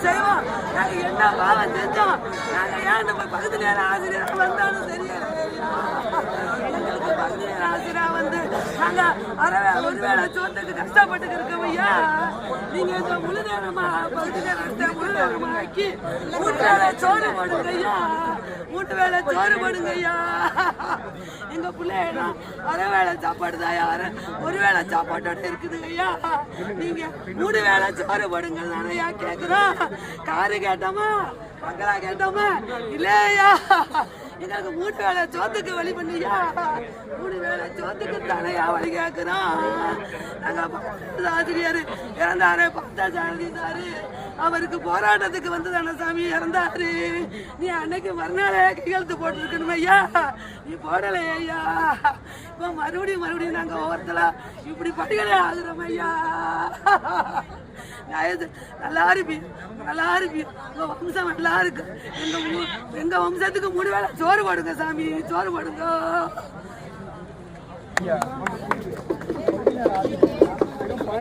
செய்வோம். நாங்க என்ன பாவம் செஞ்சோம்? நாங்க ஏன் நம்ம பக்கத்து நேர ஆசிரியர் வந்தாலும் சரியா எங்களுக்கு பக்கத்து நேர ஆசிரியரா வந்து நாங்க ஒருவேளை சோத்துக்கு கஷ்டப்பட்டு இருக்கோம் ஐயா. நீங்க இந்த முழு நேரமா பக்கத்து நேரத்தை முழு நேரமா ஆக்கி 3 வேளை சோறு போடுங்க ஐயா. 3 வேளை சோறு போடுங்க ஐயா. எங்க பிள்ளைனா அரை வேளை சாப்பாடு தான் யாரு ஒரு வேளை சாப்பாட்டோட இருக்குது ஐயா. நீங்க 3 வேளை சோறு போடுங்க தானே ஐயா கேக்குறோம். காரு கேட்டோமா பங்களா கேட்டோமா இல்லையா? எங்களுக்கு 3 வேளை சோத்துக்கு வழி பண்ணியா? 3 வேளை சோத்துக்கு தானையா வழி கேட்கிறோம். நாங்க ஆசிரியர் இறந்தாரு பத்தாச்சாரதி சாரு. அவருக்கு போராட்டத்துக்கு வந்து தானே சாமி இறந்தாரு. நீ அன்னைக்கு மறுநாளே கையெழுத்து போட்டுருக்கணும் ஐயா. நீ போடலை ஐயா. இப்போ மறுபடியும் நாங்க ஒவ்வொருத்தல இப்படி படிகளே ஆகுறோம் ஐயா. நல்லா இருப்பீங்க உங்க வம்சம் நல்லா இருக்கு. எங்க வம்சத்துக்கு 3 வேளை சோறு போடுங்க சாமி. சோறு போடுங்க.